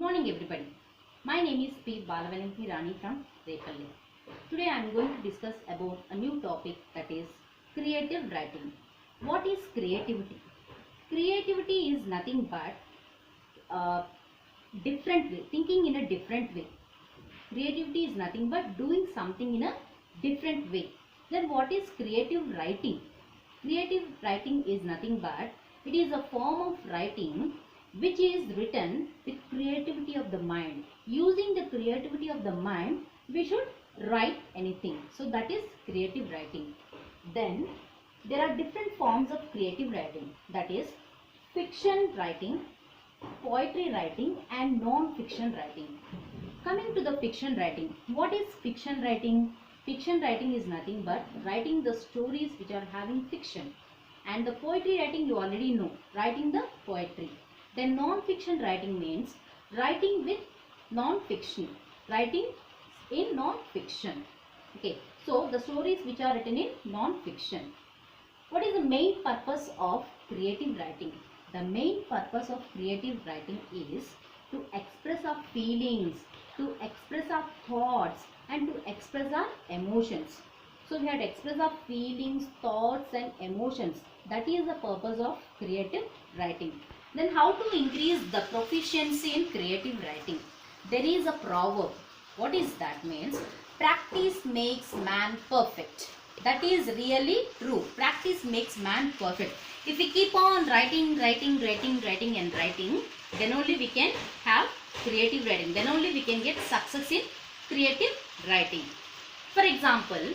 Morning everybody. My name is P. Balavalanthi Rani from Repalli. Today I am going to discuss about a new topic, that is creative writing. What is creativity? Creativity is nothing but different way, thinking in a different way. Creativity is nothing but doing something in a different way. Then what is creative writing? Creative writing is nothing but it is a form of writing which is written with creativity of the mind. Using the creativity of the mind, we should write anything. So that is creative writing. Then there are different forms of creative writing, that is fiction writing, poetry writing and non-fiction writing. Coming to the fiction writing, what is fiction writing? Fiction writing is nothing but writing the stories which are having fiction. And the poetry writing you already know, writing the poetry. Then non-fiction writing means writing with non-fiction, writing in non-fiction. Okay, so the stories which are written in non-fiction. What is the main purpose of creative writing? The main purpose of creative writing is to express our feelings, to express our thoughts and to express our emotions. So we have to express our feelings, thoughts and emotions. That is the purpose of creative writing. Then how to increase the proficiency in creative writing? There is a proverb. What is that means? Practice makes man perfect. That is really true. Practice makes man perfect. If we keep on writing, and writing, then only we can have creative writing. Then only we can get success in creative writing. For example,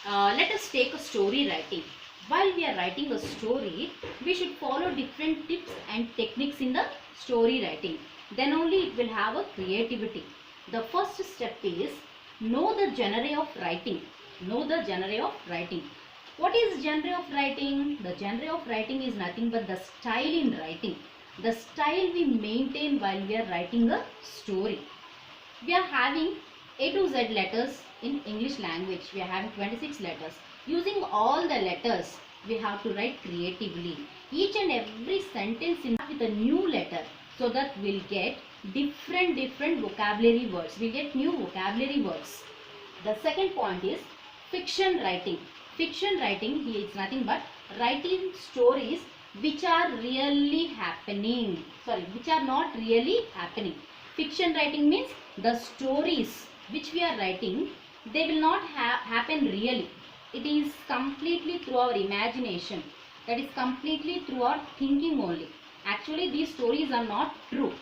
let us take a story writing. While we are writing a story, we should follow different tips and techniques in the story writing. Then only it will have a creativity. The first step is know the genre of writing. Know the genre of writing. What is genre of writing? The genre of writing is nothing but the style in writing. The style we maintain while we are writing a story. We are having A to Z letters in English language. We are having 26 letters. Using all the letters, we have to write creatively. Each and every sentence in with a new letter, so that we'll get different vocabulary words. We get new vocabulary words. The second point is fiction writing. Fiction writing is nothing but writing stories which are really happening. Which are not really happening. Fiction writing means the stories which we are writing, they will not happen really. It is completely through our imagination. That is completely through our thinking only. Actually, these stories are not true.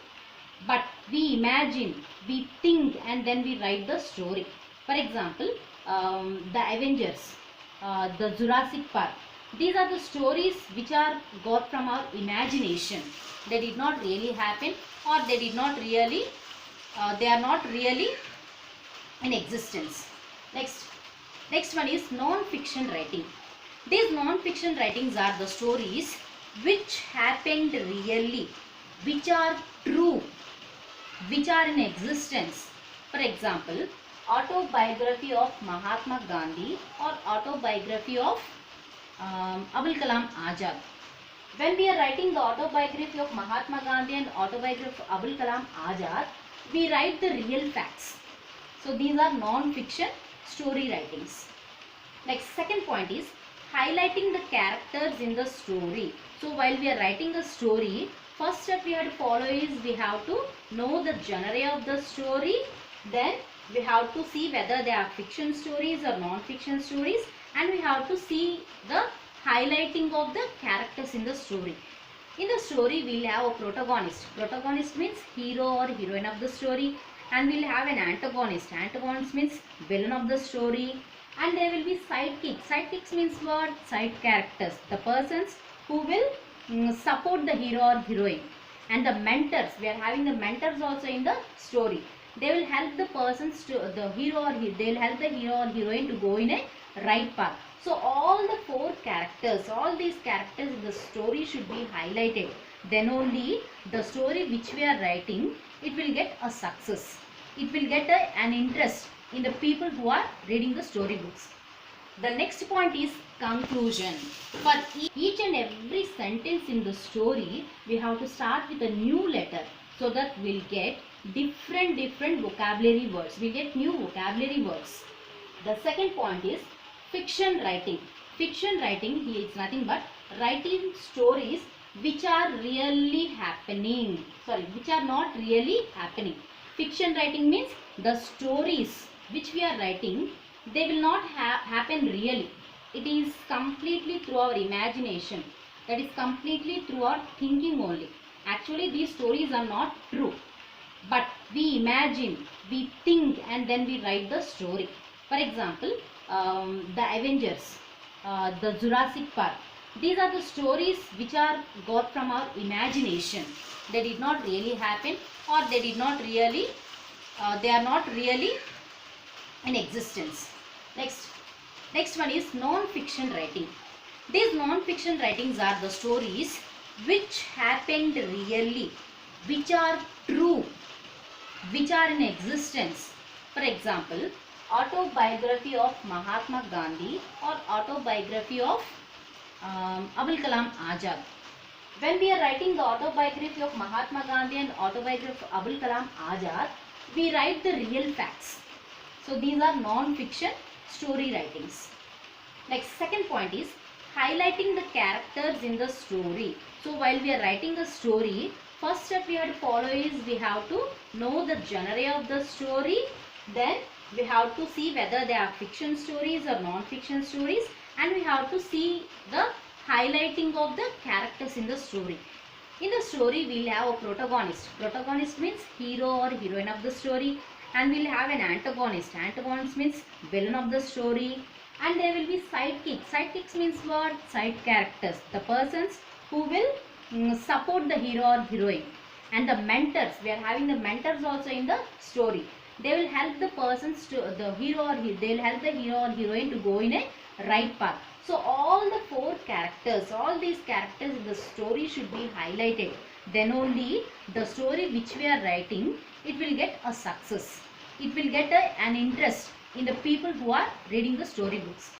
But we imagine, we think and then we write the story. For example, the Avengers, the Jurassic Park. These are the stories which are got from our imagination. They did not really happen, or they did not really, they are not really in existence. Next one is non-fiction writing. These non-fiction writings are the stories which happened really, which are true, which are in existence. For example, autobiography of Mahatma Gandhi or autobiography of Abul Kalam Azad. When we are writing the autobiography of Mahatma Gandhi and autobiography of Abul Kalam Azad, we write the real facts. So these are non-fiction story writings. Next, second point is highlighting the characters in the story. So while we are writing a story, first step we have to follow is we have to know the genre of the story. Then we have to see whether they are fiction stories or non-fiction stories, and we have to see the highlighting of the characters in the story. In the story, we will have a protagonist. Protagonist means hero or heroine of the story. And we will have an antagonist. Antagonist means villain of the story. And there will be sidekicks. Sidekicks means what? Side characters. The persons who will support the hero or heroine. And the mentors. We are having the mentors also in the story. They will help the persons to the hero or they will help the hero or heroine to go in a right path. So all the four characters, all these characters in the story should be highlighted. Then only the story which we are writing, it will get a success. It will get an interest in the people who are reading the storybooks. The next point is conclusion. For each and every sentence in the story, we have to start with a new letter, so that we'll get different vocabulary words. We get new vocabulary words. The second point is fiction writing. Fiction writing is nothing but writing stories which are really happening. Sorry, which are not really happening. Fiction writing means the stories which we are writing, they will not happen really. It is completely through our imagination. That is completely through our thinking only. Actually, these stories are not true. But we imagine, we think, and then we write the story. For example, the Avengers, the Jurassic Park. These are the stories which are got from our imagination. They did not really happen, or they did not really, they are not really in existence. Next one is non-fiction writing. These non-fiction writings are the stories which happened really, which are true, which are in existence. For example, autobiography of Mahatma Gandhi or autobiography of Abul Kalam Azad. When we are writing the autobiography of Mahatma Gandhi and autobiography of Abul Kalam Azad, we write the real facts. So these are non-fiction story writings. Next, second point is highlighting the characters in the story. So while we are writing a story, first step we have to follow is we have to know the genre of the story. Then we have to see whether they are fiction stories or non-fiction stories, and we have to see the highlighting of the characters in the story. In the story, we will have a protagonist. Protagonist means hero or heroine of the story, and we will have an antagonist. Antagonist means villain of the story, and there will be sidekicks. Sidekicks means what? Side characters, the persons who will support the hero or heroine. And the mentors, we are having the mentors also in the story. They will help the persons to the hero or they will help the hero or heroine to go in a right path. So all the four characters, all these characters in the story should be highlighted. Then only the story which we are writing, it will get a success. It will get an interest in the people who are reading the storybooks.